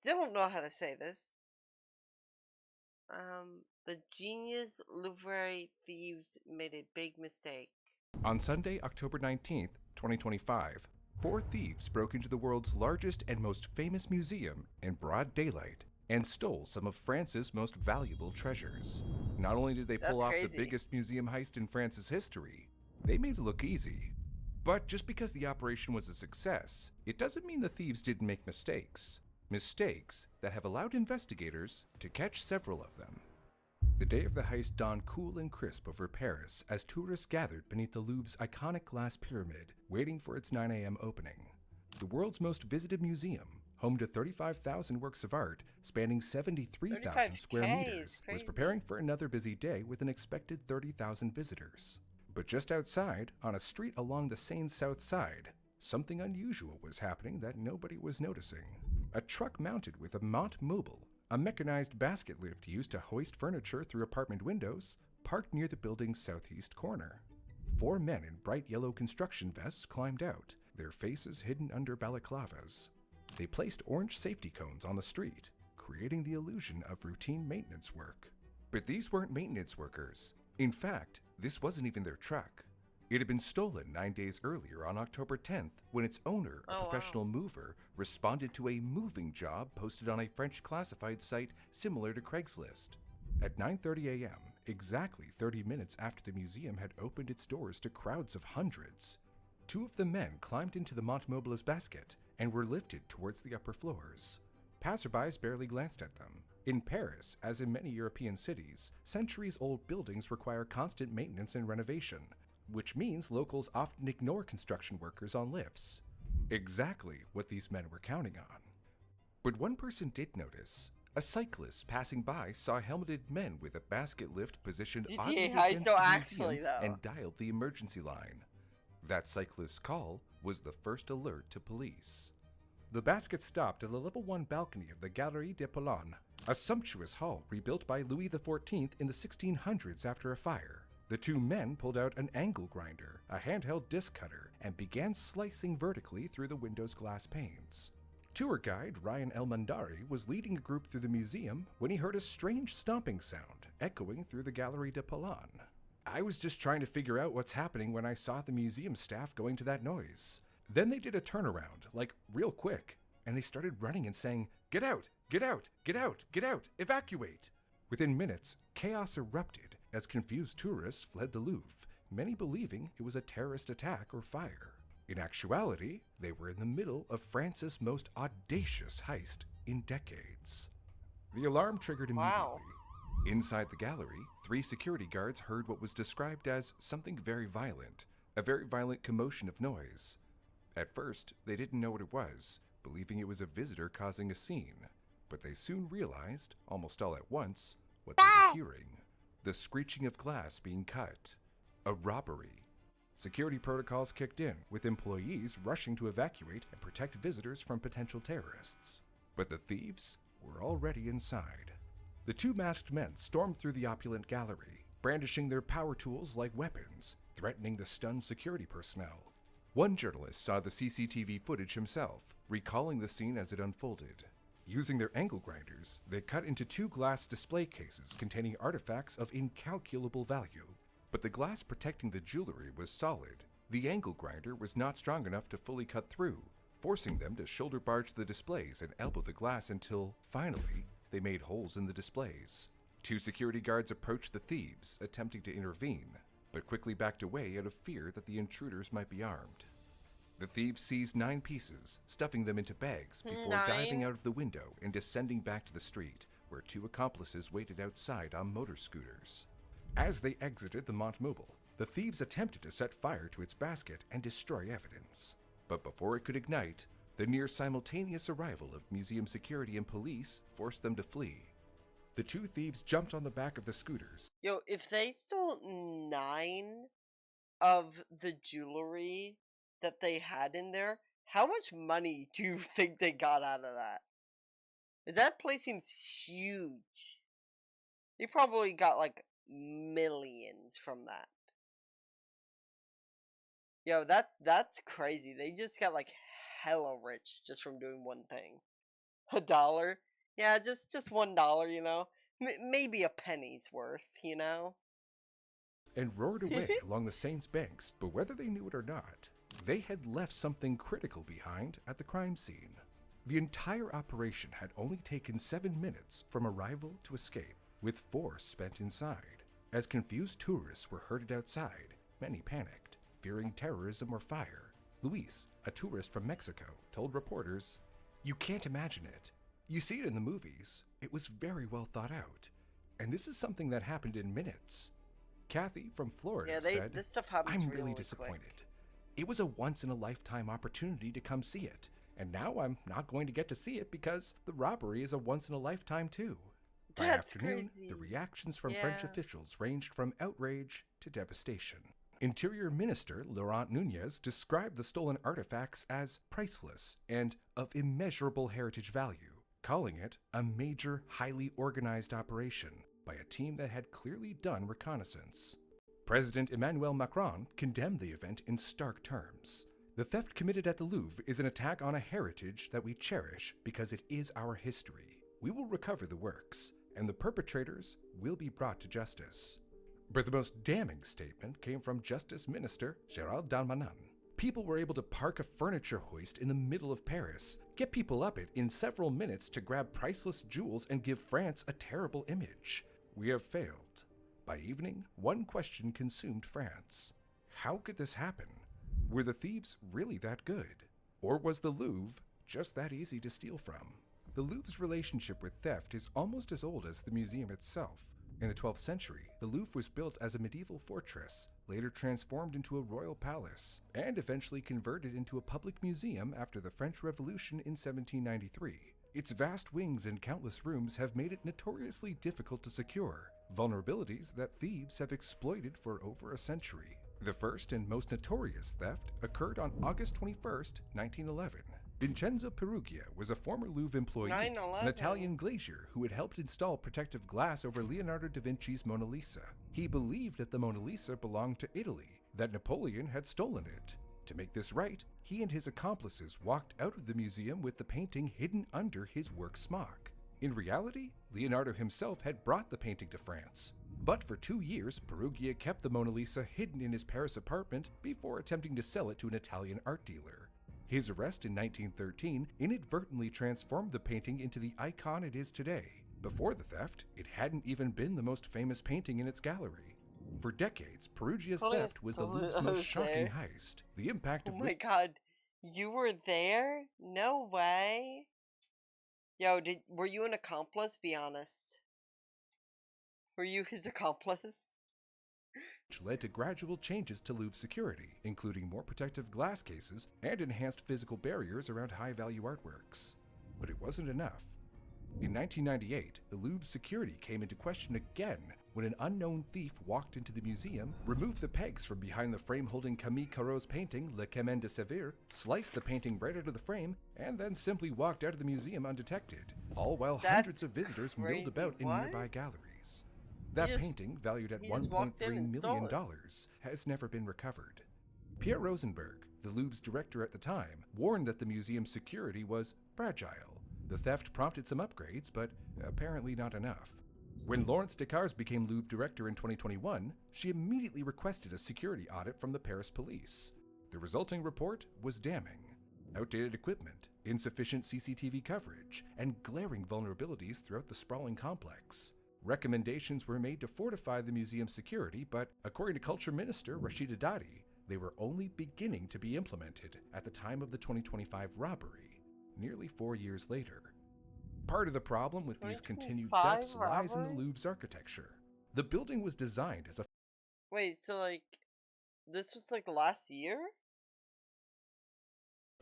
don't know how to say this. The genius Louvre thieves made a big mistake. On Sunday, October 19th, 2025, four thieves broke into the world's largest and most famous museum in broad daylight and stole some of France's most valuable treasures. Not only did they pull That's off the crazy. biggest museum heist in France's history, they made it look easy. But just because the operation was a success, it doesn't mean the thieves didn't make mistakes. Mistakes that have allowed investigators to catch several of them. The day of the heist dawned cool and crisp over Paris as tourists gathered beneath the Louvre's iconic glass pyramid, waiting for its 9 a.m. opening. The world's most visited museum, home to 35,000 works of art spanning 73,000 square 35K is meters, was crazy. preparing for another busy day with an expected 30,000 visitors. But just outside, on a street along the Seine's south side, something unusual was happening that nobody was noticing. A truck mounted with a Mont Mobile, a mechanized basket lift used to hoist furniture through apartment windows, parked near the building's southeast corner. Four men in bright yellow construction vests climbed out, their faces hidden under balaclavas. They placed orange safety cones on the street, creating the illusion of routine maintenance work. But these weren't maintenance workers. In fact, this wasn't even their truck. It had been stolen 9 days earlier on October 10th when its owner, a Oh, professional wow. mover, responded to a moving job posted on a French classified site similar to Craigslist. At 9:30 a.m., exactly 30 minutes after the museum had opened its doors to crowds of hundreds, two of the men climbed into the Mont Mobile's basket and were lifted towards the upper floors. Passerbys barely glanced at them. In Paris, as in many European cities, centuries-old buildings require constant maintenance and renovation, which means locals often ignore construction workers on lifts. Exactly what these men were counting on. But one person did notice. A cyclist passing by saw helmeted men with a basket lift positioned GTA oddly heist, against though, the actually, museum though. and dialed the emergency line. That cyclist's call was the first alert to police. The basket stopped at the level 1 balcony of the Galerie des Polons, a sumptuous hall rebuilt by Louis XIV in the 1600s after a fire. The two men pulled out an angle grinder, a handheld disc cutter, and began slicing vertically through the window's glass panes. Tour guide Ryan Elmandari was leading a group through the museum when he heard a strange stomping sound echoing through the Galerie des Polons. I was just trying to figure out what's happening when I saw the museum staff going to that noise. Then they did a turnaround, like real quick, and they started running and saying, "Get out! Get out! Get out! Get out! Evacuate!" Within minutes, chaos erupted as confused tourists fled the Louvre, many believing it was a terrorist attack or fire. In actuality, they were in the middle of France's most audacious heist in decades. The alarm triggered Wow. immediately. Inside the gallery, 3 security guards heard what was described as something very violent, a very violent commotion of noise. At first, they didn't know what it was, believing it was a visitor causing a scene, but they soon realized, almost all at once, what they were hearing. The screeching of glass being cut. A robbery. Security protocols kicked in, with employees rushing to evacuate and protect visitors from potential terrorists. But the thieves were already inside. The 2 masked men stormed through the opulent gallery, brandishing their power tools like weapons, threatening the stunned security personnel. One journalist saw the CCTV footage himself, recalling the scene as it unfolded. Using their angle grinders, they cut into 2 glass display cases containing artifacts of incalculable value. But the glass protecting the jewelry was solid. The angle grinder was not strong enough to fully cut through, forcing them to shoulder barge the displays and elbow the glass until, finally, they made holes in the displays. 2 security guards approached the thieves, attempting to intervene, but quickly backed away out of fear that the intruders might be armed. The thieves seized 9 pieces, stuffing them into bags before diving 9? out of the window and descending back to the street, where 2 accomplices waited outside on motor scooters. As they exited the Mont Mobile, the thieves attempted to set fire to its basket and destroy evidence. But before it could ignite, the near simultaneous arrival of museum security and police forced them to flee. The 2 thieves jumped on the back of the scooters. Yo, if they stole 9 of the jewelry that they had in there, how much money do you think they got out of that? That place seems huge. They probably got like millions from that. Yo, that's crazy. They just got like hella rich just from doing one thing. A dollar? Yeah, just $1, you know? Maybe a penny's worth. and roared away along the Seine banks, but whether they knew it or not, they had left something critical behind at the crime scene. The entire operation had only taken 7 minutes from arrival to escape, with 4 spent inside. As confused tourists were herded outside, many panicked, fearing terrorism or fire. Luis, a tourist from Mexico, told reporters, "You can't imagine it. You see it in the movies. It was very well thought out. And this is something that happened in minutes." Kathy from Florida Yeah, said, this stuff happens "I'm really, really really disappointed. quick. It was a once-in-a-lifetime opportunity to come see it, and now I'm not going to get to see it because the robbery is a once-in-a-lifetime too." By That's afternoon, crazy. the reactions from French Yeah. officials ranged from outrage to devastation. Interior Minister Laurent Nunez described the stolen artifacts as priceless and of immeasurable heritage value, calling it a major, highly organized operation by a team that had clearly done reconnaissance. President Emmanuel Macron condemned the event in stark terms. "The theft committed at the Louvre is an attack on a heritage that we cherish because it is our history. We will recover the works, and the perpetrators will be brought to justice." But the most damning statement came from Justice Minister Gérald Darmanin. People were able to park a furniture hoist in the middle of Paris, get people up it in several minutes to grab priceless jewels and give France a terrible image. We have failed. By evening, one question consumed France. How could this happen? Were the thieves really that good? Or was the Louvre just that easy to steal from? The Louvre's relationship with theft is almost as old as the museum itself. In the 12th century, the Louvre was built as a medieval fortress, later transformed into a royal palace, and eventually converted into a public museum after the French Revolution in 1793. Its vast wings and countless rooms have made it notoriously difficult to secure, vulnerabilities that thieves have exploited for over a century. The first and most notorious theft occurred on August 21, 1911. Vincenzo Peruggia was a former Louvre employee, 9/11. an Italian glazier who had helped install protective glass over Leonardo da Vinci's Mona Lisa. He believed that the Mona Lisa belonged to Italy, that Napoleon had stolen it. To make this right, he and his accomplices walked out of the museum with the painting hidden under his work smock. In reality, Leonardo himself had brought the painting to France. But for 2 years, Peruggia kept the Mona Lisa hidden in his Paris apartment before attempting to sell it to an Italian art dealer. His arrest in 1913 inadvertently transformed the painting into the icon it is today. Before the theft, it hadn't even been the most famous painting in its gallery. For decades, Perugia's theft was the Louvre's most shocking heist. The impact Oh of my god. You were there? No way. Yo, were you an accomplice? Be honest. Were you his accomplice? which led to gradual changes to Louvre security, including more protective glass cases and enhanced physical barriers around high-value artworks. But it wasn't enough. In 1998, the Louvre's security came into question again when an unknown thief walked into the museum, removed the pegs from behind the frame holding Camille Corot's painting Le Chemin de Sévère, sliced the painting right out of the frame, and then simply walked out of the museum undetected, all while hundreds of visitors milled about in nearby galleries. That painting, valued at $1.3 million, has never been recovered. Pierre Rosenberg, the Louvre's director at the time, warned that the museum's security was fragile. The theft prompted some upgrades, but apparently not enough. When Laurence Descartes became Louvre director in 2021, she immediately requested a security audit from the Paris police. The resulting report was damning. Outdated equipment, insufficient CCTV coverage, and glaring vulnerabilities throughout the sprawling complex. Recommendations were made to fortify the museum's security, but according to Culture Minister Rashida Dati, they were only beginning to be implemented at the time of the 2025 robbery, nearly 4 years later. Part of the problem with these continued thefts lies in the Louvre's architecture. The building was designed as a Wait, so this was last year?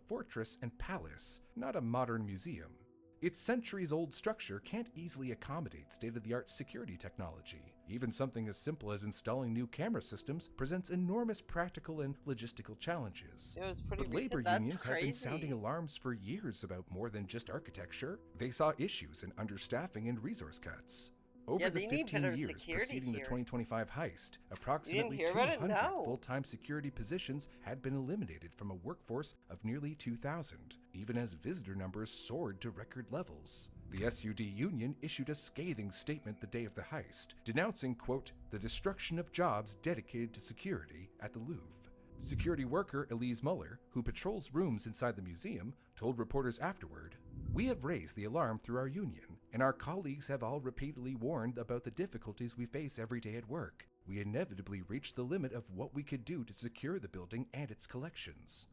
fortress and palace, not a modern museum. Its centuries-old structure can't easily accommodate state-of-the-art security technology. Even something as simple as installing new camera systems presents enormous practical and logistical challenges. It was pretty But labor recent. unions have been sounding alarms for years about more than just architecture. They saw issues in understaffing and resource cuts. Over Yeah, the they need 15 better years security preceding the here. 2025 heist, You didn't approximately hear about it? 200 No. full-time security positions had been eliminated from a workforce of nearly 2,000, even as visitor numbers soared to record levels. The SUD union issued a scathing statement the day of the heist, denouncing, quote, the destruction of jobs dedicated to security at the Louvre. Security worker Elise Muller, who patrols rooms inside the museum, told reporters afterward, "We have raised the alarm through our union, and our colleagues have all repeatedly warned about the difficulties we face every day at work. We inevitably reached the limit of what we could do to secure the building and its collections."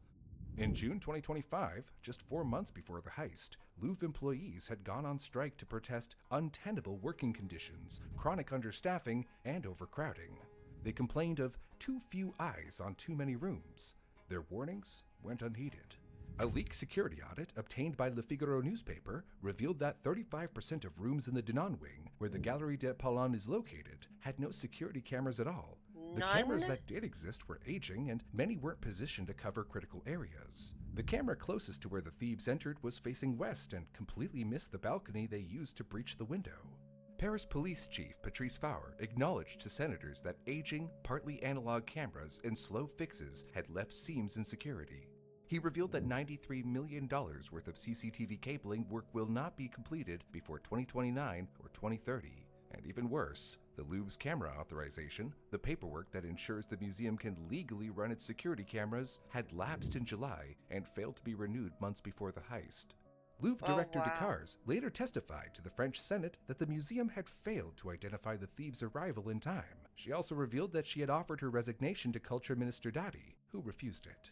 In June 2025, just 4 months before the heist, Louvre employees had gone on strike to protest untenable working conditions, chronic understaffing, and overcrowding. They complained of too few eyes on too many rooms. Their warnings went unheeded. A leaked security audit obtained by Le Figaro newspaper revealed that 35% of rooms in the Denon wing, where the Galerie des Palais is located, had no security cameras at all. The cameras None? that did exist were aging, and many weren't positioned to cover critical areas. The camera closest to where the thieves entered was facing west and completely missed the balcony they used to breach the window. Paris Police Chief Patrice Faure acknowledged to senators that aging, partly analog cameras and slow fixes had left seams in security. He revealed that $93 million worth of CCTV cabling work will not be completed before 2029 or 2030. And even worse, the Louvre's camera authorization, the paperwork that ensures the museum can legally run its security cameras, had lapsed in July and failed to be renewed months before the heist. Louvre director wow. Decars later testified to the French Senate that the museum had failed to identify the thieves' arrival in time. She also revealed that she had offered her resignation to Culture Minister Dadi, who refused it.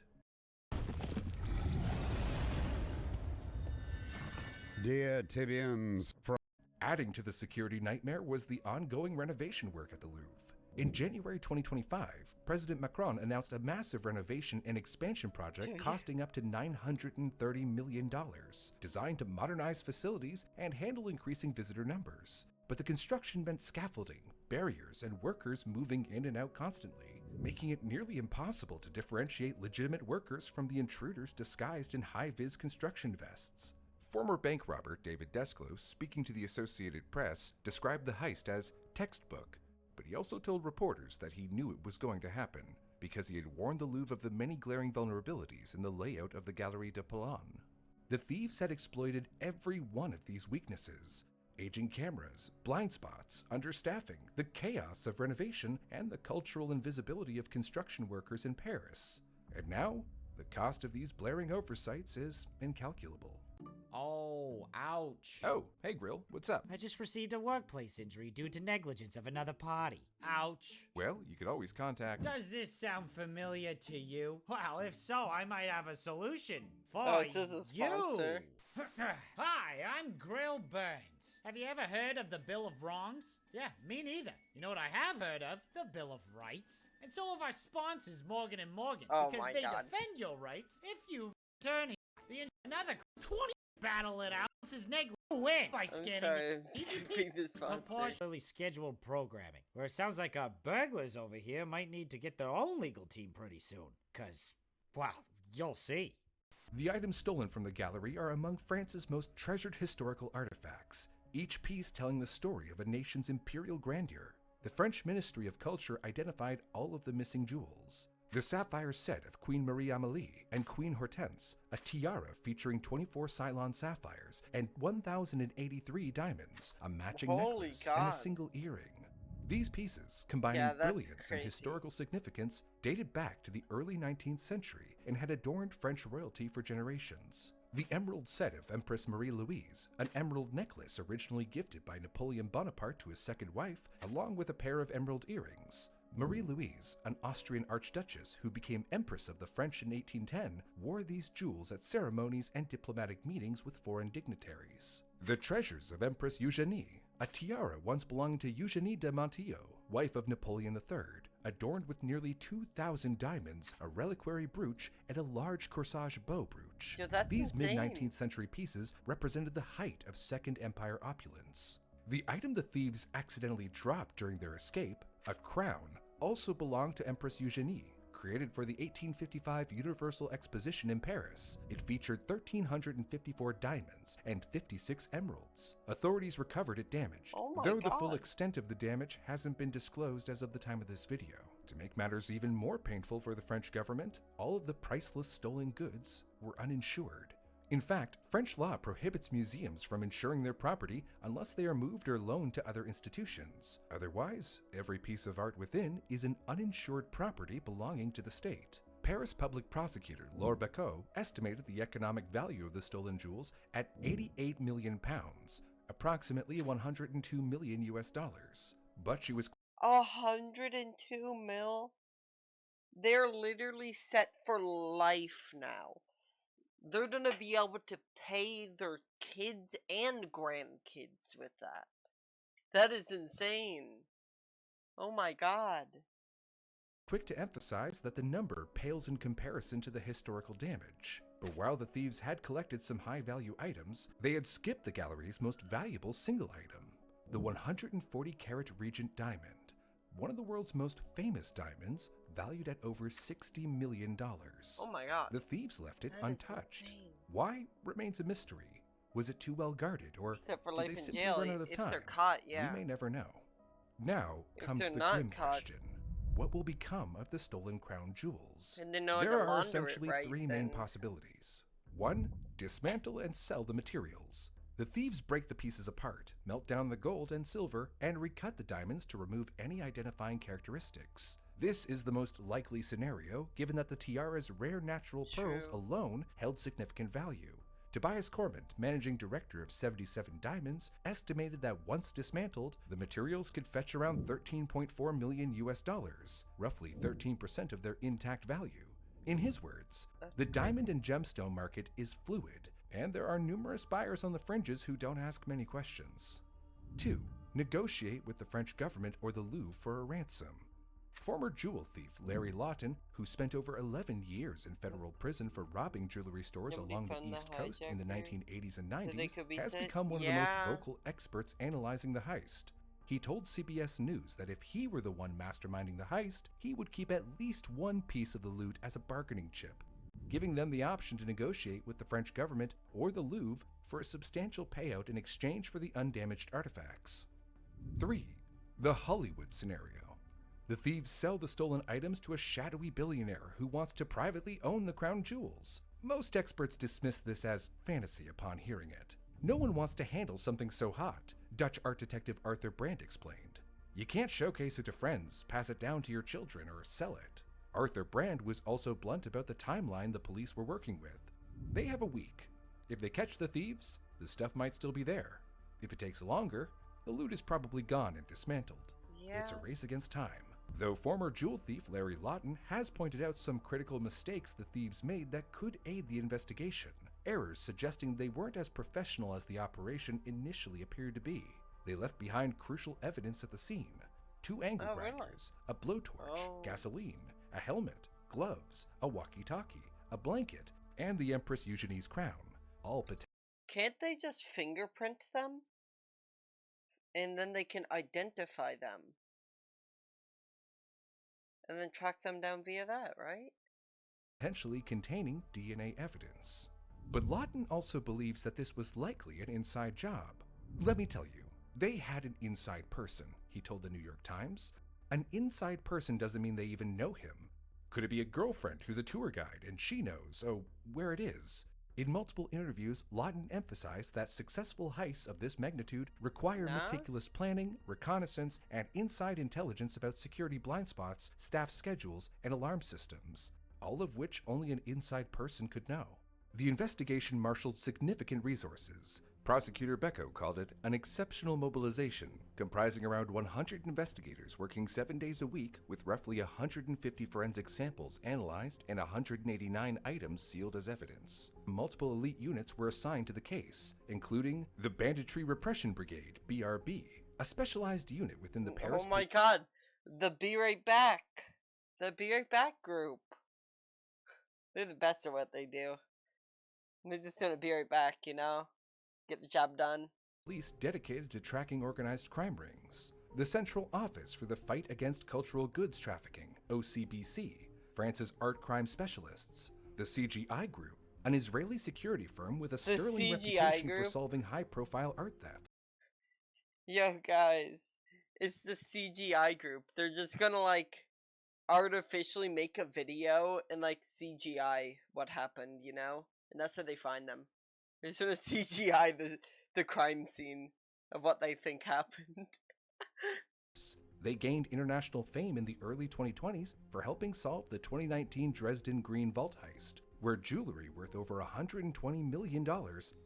Dear Tibians, Adding to the security nightmare was the ongoing renovation work at the Louvre. In January 2025, President Macron announced a massive renovation and expansion project costing up to $930 million, designed to modernize facilities and handle increasing visitor numbers. But the construction meant scaffolding, barriers, and workers moving in and out constantly, making it nearly impossible to differentiate legitimate workers from the intruders disguised in high-vis construction vests. Former bank robber David Desclose, speaking to the Associated Press, described the heist as textbook, but he also told reporters that he knew it was going to happen because he had warned the Louvre of the many glaring vulnerabilities in the layout of the Galerie des Palais. The thieves had exploited every one of these weaknesses: aging cameras, blind spots, understaffing, the chaos of renovation, and the cultural invisibility of construction workers in Paris. And now, the cost of these blaring oversights is incalculable. Oh, ouch. Oh, hey Grill, what's up? I just received a workplace injury due to negligence of another party. Ouch. Well, you could always contact... Does this sound familiar to you? Well, if so, I might have a solution for Oh, it's just a sponsor. you. Hi, I'm Grill Burns. Have you ever heard of the Bill of Wrongs? Yeah, me neither. You know what I have heard of? The Bill of Rights. And so have our sponsors, Morgan & Morgan. Oh because my they God. defend your rights if you turn another 20 battle it out. This is negligent. Win by I'm scanning sorry, I'm the skipping this sponsor. proportionally scheduled programming, where it sounds like our burglars over here might need to get their own legal team pretty soon. Cause, well, you'll see. The items stolen from the gallery are among France's most treasured historical artifacts, each piece telling the story of a nation's imperial grandeur. The French Ministry of Culture identified all of the missing jewels. The sapphire set of Queen Marie Amélie and Queen Hortense, a tiara featuring 24 Ceylon sapphires and 1,083 diamonds, a matching Holy necklace, and God. a single earring. These pieces, combining Yeah, that's brilliance and crazy. historical significance, dated back to the early 19th century and had adorned French royalty for generations. The emerald set of Empress Marie-Louise, an emerald necklace originally gifted by Napoleon Bonaparte to his second wife, along with a pair of emerald earrings. Marie-Louise, an Austrian archduchess who became Empress of the French in 1810, wore these jewels at ceremonies and diplomatic meetings with foreign dignitaries. The treasures of Empress Eugenie, a tiara once belonging to Eugenie de Montijo, wife of Napoleon III, adorned with nearly 2,000 diamonds, a reliquary brooch, and a large corsage bow brooch. Yo, that's These insane. mid-19th century pieces represented the height of Second Empire opulence. The item the thieves accidentally dropped during their escape, a crown, also belonged to Empress Eugenie. created for the 1855 Universal Exposition in Paris. It featured 1,354 diamonds and 56 emeralds. Authorities recovered it damaged, Oh my though the full God. extent of the damage hasn't been disclosed as of the time of this video. To make matters even more painful for the French government, all of the priceless stolen goods were uninsured. In fact, French law prohibits museums from insuring their property unless they are moved or loaned to other institutions. Otherwise, every piece of art within is an uninsured property belonging to the state. Paris public prosecutor Laure Becot estimated the economic value of the stolen jewels at 88 million pounds, approximately 102 million US dollars. But she was 102 mil? They're literally set for life now. They're gonna be able to pay their kids and grandkids with that. That is insane. Oh my God. quick to emphasize that the number pales in comparison to the historical damage. But while the thieves had collected some high-value items, they had skipped the gallery's most valuable single item, the 140-carat Regent diamond, one of the world's most famous diamonds, valued at over $60 million. Oh my God. The thieves left it That is untouched. insane. Why remains a mystery. Was it too well guarded, or Except for did life they in simply jail, run out of if time? they're caught, yeah. We may never know. Now If comes they're the not grim caught. question. What will become of the stolen crown jewels? And they know how to There are launder essentially it right, three then. main possibilities. 1. Dismantle and sell the materials. The thieves break the pieces apart, melt down the gold and silver, and recut the diamonds to remove any identifying characteristics. This is the most likely scenario, given that the tiara's rare natural pearls True. alone held significant value. Tobias Corbett, managing director of 77 Diamonds, estimated that once dismantled, the materials could fetch around 13.4 million US dollars, roughly 13% of their intact value. In his words, the diamond and gemstone market is fluid, and there are numerous buyers on the fringes who don't ask many questions. 2. Negotiate with the French government or the Louvre for a ransom. Former jewel thief Larry Lawton, who spent over 11 years in federal prison for robbing jewelry stores Can we along the fund the East Coast in the hijacker? 1980s and That they 90s, could be has sent? become one of the most Yeah. vocal experts analyzing the heist. He told CBS News that if he were the one masterminding the heist, he would keep at least one piece of the loot as a bargaining chip, giving them the option to negotiate with the French government or the Louvre for a substantial payout in exchange for the undamaged artifacts. 3. The Hollywood scenario. The thieves sell the stolen items to a shadowy billionaire who wants to privately own the crown jewels. Most experts dismiss this as fantasy upon hearing it. No one wants to handle something so hot, Dutch art detective Arthur Brand explained. You can't showcase it to friends, pass it down to your children, or sell it. Arthur Brand was also blunt about the timeline the police were working with. They have a week. If they catch the thieves, the stuff might still be there. If it takes longer, the loot is probably gone and dismantled. Yeah. It's a race against time. Though former jewel thief Larry Lawton has pointed out some critical mistakes the thieves made that could aid the investigation, errors suggesting they weren't as professional as the operation initially appeared to be. They left behind crucial evidence at the scene: 2 angle Oh, really? grinders, a blowtorch, Oh. gasoline, a helmet, gloves, a walkie-talkie, a blanket, and the Empress Eugenie's crown, all Can't they just fingerprint them? And then they can identify them. And then track them down via that, right? potentially containing DNA evidence. But Lawton also believes that this was likely an inside job. Let me tell you, they had an inside person, he told the New York Times. An inside person doesn't mean they even know him. Could it be a girlfriend who's a tour guide and she knows, where it is? In multiple interviews, Lawton emphasized that successful heists of this magnitude require Nah. meticulous planning, reconnaissance, and inside intelligence about security blind spots, staff schedules, and alarm systems, all of which only an inside person could know. The investigation marshaled significant resources. Prosecutor Becco called it an exceptional mobilization, comprising around 100 investigators working 7 days a week with roughly 150 forensic samples analyzed and 189 items sealed as evidence. Multiple elite units were assigned to the case, including the Banditry Repression Brigade, BRB, a specialized unit within the Paris... Oh my God. The Be Right Back. The Be Right Back group. They're the best at what they do. They're just gonna be right back, you know? Get the job done. Police dedicated to tracking organized crime rings. The Central Office for the Fight Against Cultural Goods Trafficking, OCBC, France's art crime specialists, the CGI Group, an Israeli security firm with a The sterling CGI reputation for Group? solving high-profile art theft. Yo, guys, it's the CGI group. They're just gonna, like, artificially make a video and, like, CGI what happened, you know? And that's how they find them. They're just gonna CGI the crime scene of what they think happened. They gained international fame in the early 2020s for helping solve the 2019 Dresden Green Vault heist, where jewelry worth over $120 million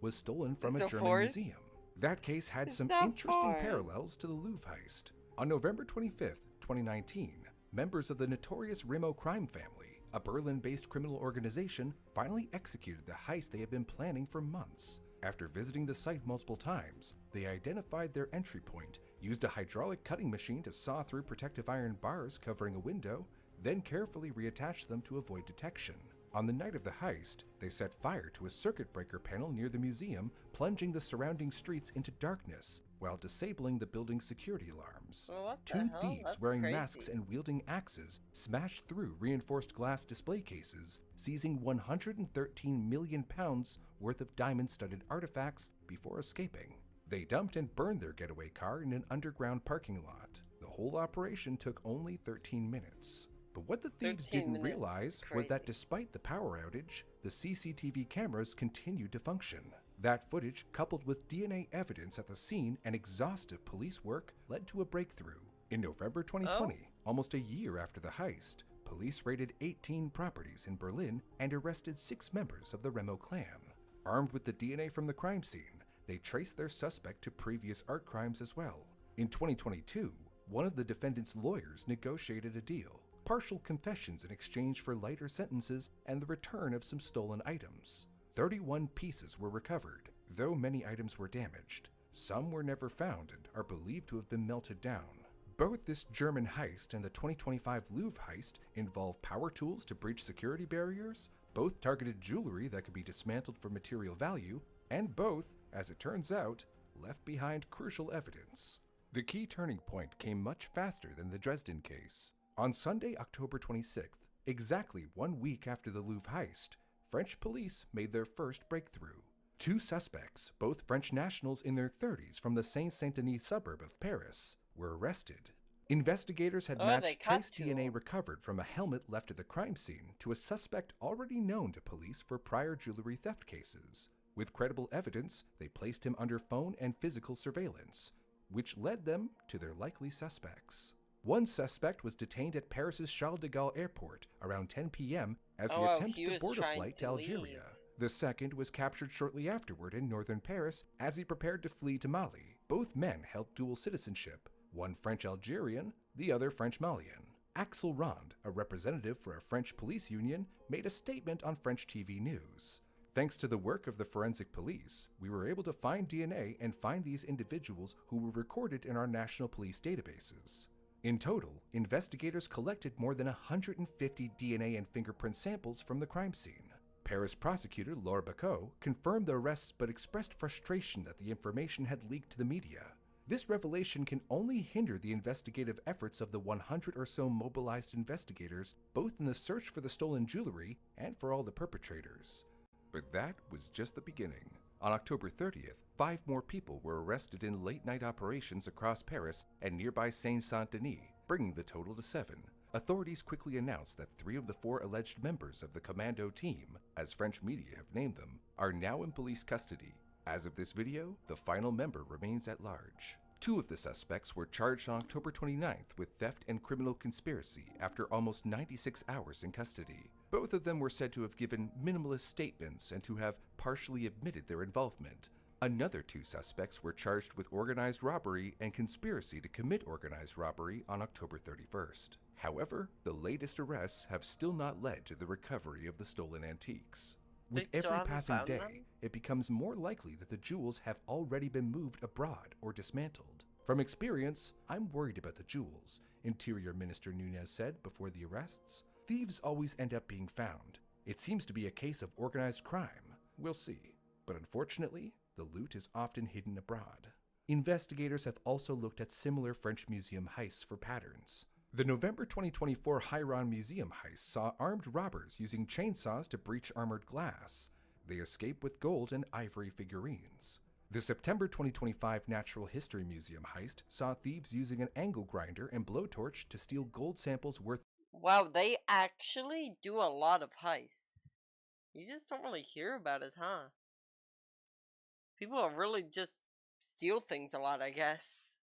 was stolen from Is a that German force? museum. That case had Is some that interesting force? parallels to the Louvre heist. On November 25th, 2019, members of the notorious Remo crime family, a Berlin-based criminal organization, finally executed the heist they had been planning for months. After visiting the site multiple times, they identified their entry point, used a hydraulic cutting machine to saw through protective iron bars covering a window, then carefully reattached them to avoid detection. On the night of the heist, they set fire to a circuit breaker panel near the museum, plunging the surrounding streets into darkness while disabling the building's security alarms. Well, what the Two hell? thieves That's wearing crazy. masks and wielding axes smashed through reinforced glass display cases, seizing 113 million pounds worth of diamond-studded artifacts before escaping. They dumped and burned their getaway car in an underground parking lot. The whole operation took only 13 minutes. But what the thieves 13 didn't minutes is realize was that crazy. despite the power outage, the CCTV cameras continued to function. That footage, coupled with DNA evidence at the scene and exhaustive police work, led to a breakthrough. In November 2020, almost a year after the heist, police raided 18 properties in Berlin and arrested 6 members of the Remo clan. Armed with the DNA from the crime scene, they traced their suspect to previous art crimes as well. In 2022, one of the defendant's lawyers negotiated a deal: partial confessions in exchange for lighter sentences and the return of some stolen items. 31 pieces were recovered, though many items were damaged. Some were never found and are believed to have been melted down. Both this German heist and the 2025 Louvre heist involve power tools to breach security barriers, both targeted jewelry that could be dismantled for material value, and both, as it turns out, left behind crucial evidence. The key turning point came much faster than the Dresden case. On Sunday, October 26th, exactly 1 week after the Louvre heist, French police made their first breakthrough. 2 suspects, both French nationals in their 30s from the Saint-Saint-Denis suburb of Paris, were arrested. Investigators had Oh, they matched caught trace 2. DNA recovered from a helmet left at the crime scene to a suspect already known to police for prior jewelry theft cases. With credible evidence, they placed him under phone and physical surveillance, which led them to their likely suspects. One suspect was detained at Paris's Charles de Gaulle airport around 10 p.m. as he attempted to was board a trying flight to to Algeria. leave. The second was captured shortly afterward in northern Paris as he prepared to flee to Mali. Both men held dual citizenship, one French-Algerian, the other French-Malian. Axel Rond, a representative for a French police union, made a statement on French TV news. Thanks to the work of the forensic police, we were able to find DNA and find these individuals who were recorded in our national police databases. In total, investigators collected more than 150 DNA and fingerprint samples from the crime scene. Paris prosecutor Laure Bacot confirmed the arrests but expressed frustration that the information had leaked to the media. This revelation can only hinder the investigative efforts of the 100 or so mobilized investigators, both in the search for the stolen jewelry and for all the perpetrators. But that was just the beginning. On October 30th, 5 more people were arrested in late-night operations across Paris and nearby Saint-Saint-Denis, bringing the total to 7. Authorities quickly announced that 3 of the 4 alleged members of the commando team, as French media have named them, are now in police custody. As of this video, the final member remains at large. 2 of the suspects were charged on October 29th with theft and criminal conspiracy after almost 96 hours in custody. Both of them were said to have given minimalist statements and to have partially admitted their involvement. Another 2 suspects were charged with organized robbery and conspiracy to commit organized robbery on October 31st. However, the latest arrests have still not led to the recovery of the stolen antiques. With They still every haven't passing found day, them? it becomes more likely that the jewels have already been moved abroad or dismantled. From experience, I'm worried about the jewels, Interior Minister Nunes said before the arrests. Thieves always end up being found. It seems to be a case of organized crime. We'll see. But unfortunately, the loot is often hidden abroad. Investigators have also looked at similar French museum heists for patterns. The November 2024 Hiron Museum heist saw armed robbers using chainsaws to breach armored glass. They escape with gold and ivory figurines. The September 2025 Natural History Museum heist saw thieves using an angle grinder and blowtorch to steal gold samples worth. Wow, they actually do a lot of heists. You just don't really hear about it, huh? People are really just steal things a lot, I guess.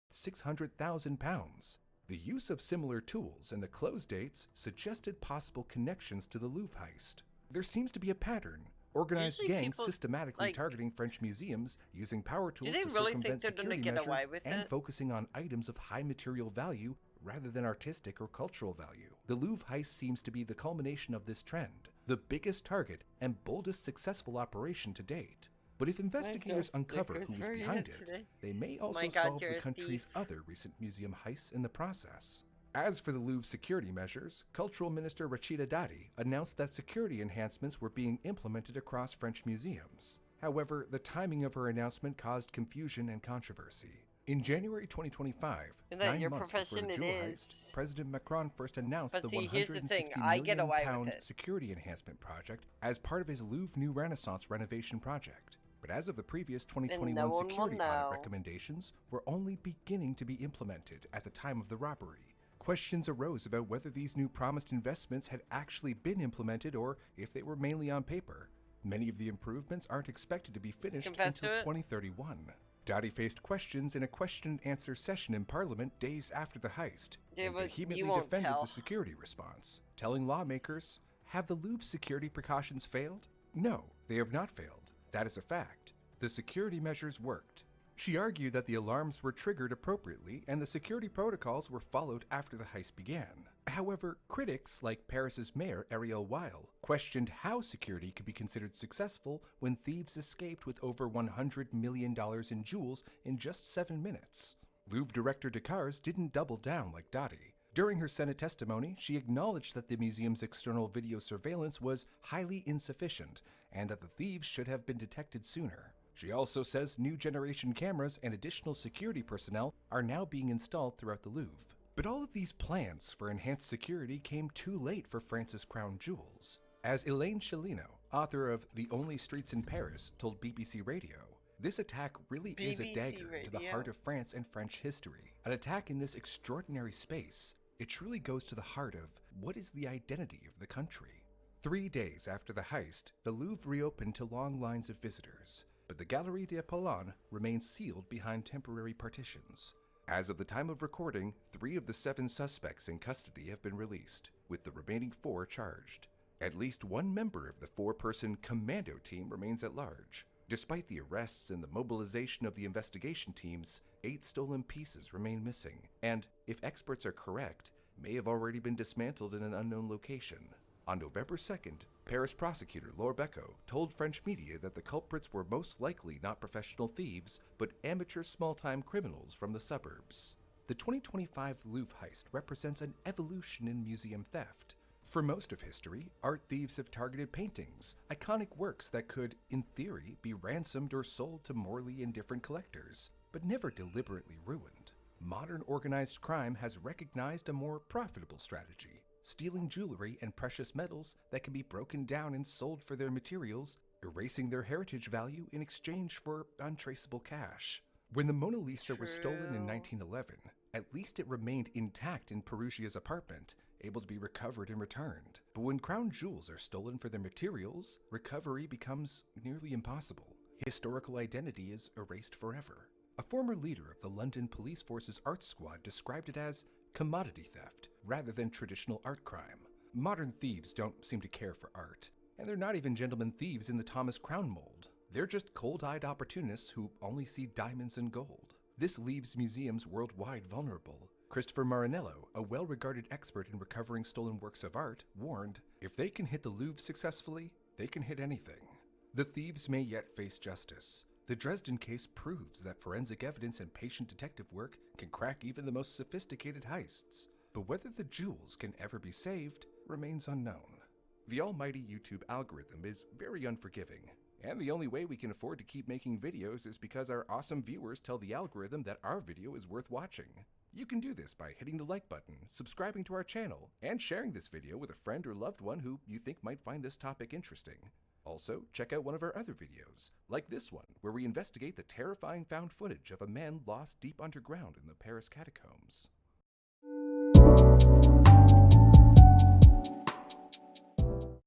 600,000 pounds. The use of similar tools and the close dates suggested possible connections to the Louvre heist. There seems to be a pattern. Organized Usually gangs people, systematically like, targeting French museums, using power tools they to really think circumvent they're gonna security get away measures, with and it? focusing on items of high material value rather than artistic or cultural value. The Louvre heist seems to be the culmination of this trend, the biggest target and boldest successful operation to date. But if investigators uncover who was behind it, they may also solve the country's other recent museum heists in the process. As for the Louvre security measures, Cultural Minister Rachida Dati announced that security enhancements were being implemented across French museums. However, the timing of her announcement caused confusion and controversy. In January 2025, 9 months before the jewel heist, President Macron first announced the £160 million security enhancement project as part of his Louvre New Renaissance renovation project. But as of the previous 2021 security audit recommendations were only beginning to be implemented at the time of the robbery. Questions arose about whether these new promised investments had actually been implemented or if they were mainly on paper. Many of the improvements aren't expected to be finished until 2031. Dati faced questions in a question-and-answer session in Parliament days after the heist, and vehemently defended the security response, telling lawmakers, "Have the Louvre's security precautions failed? No, they have not failed. That is a fact. The security measures worked." She argued that the alarms were triggered appropriately and the security protocols were followed after the heist began. However, critics like Paris's mayor Ariel Weil questioned how security could be considered successful when thieves escaped with over $100 million in jewels in just 7 minutes. Louvre director Decars didn't double down like Dati. During her Senate testimony, she acknowledged that the museum's external video surveillance was highly insufficient and that the thieves should have been detected sooner. She also says new generation cameras and additional security personnel are now being installed throughout the Louvre. But all of these plans for enhanced security came too late for France's crown jewels. As Elaine Chelino, author of The Only Streets in Paris, told BBC Radio, this attack really is a dagger into the heart of France and French history. An attack in this extraordinary space, it truly goes to the heart of what is the identity of the country. 3 days after the heist, the Louvre reopened to long lines of visitors, but the Galerie des Apollons remains sealed behind temporary partitions. As of the time of recording, 3 of the 7 suspects in custody have been released, with the remaining 4 charged. At least 1 member of the 4-person commando team remains at large. Despite the arrests and the mobilization of the investigation teams, 8 stolen pieces remain missing, and, if experts are correct, may have already been dismantled in an unknown location. On November 2nd, Paris prosecutor Laure Becot told French media that the culprits were most likely not professional thieves, but amateur small-time criminals from the suburbs. The 2025 Louvre heist represents an evolution in museum theft. For most of history, art thieves have targeted paintings, iconic works that could, in theory, be ransomed or sold to morally indifferent collectors, but never deliberately ruined. Modern organized crime has recognized a more profitable strategy, stealing jewelry and precious metals that can be broken down and sold for their materials, erasing their heritage value in exchange for untraceable cash. When the Mona Lisa was stolen in 1911, at least it remained intact in Perugia's apartment, able to be recovered and returned. But when crown jewels are stolen for their materials, recovery becomes nearly impossible. Historical identity is erased forever. A former leader of the London Police Force's art squad described it as commodity theft rather than traditional art crime. Modern thieves don't seem to care for art, and they're not even gentlemen thieves in the Thomas Crown mold. They're just cold-eyed opportunists who only see diamonds and gold. This leaves museums worldwide vulnerable. Christopher Marinello, a well-regarded expert in recovering stolen works of art, warned, if they can hit the Louvre successfully, they can hit anything. The thieves may yet face justice. The Dresden case proves that forensic evidence and patient detective work can crack even the most sophisticated heists. But whether the jewels can ever be saved remains unknown. The almighty YouTube algorithm is very unforgiving, and the only way we can afford to keep making videos is because our awesome viewers tell the algorithm that our video is worth watching. You can do this by hitting the like button, subscribing to our channel, and sharing this video with a friend or loved one who you think might find this topic interesting. Also, check out one of our other videos, like this one, where we investigate the terrifying found footage of a man lost deep underground in the Paris catacombs.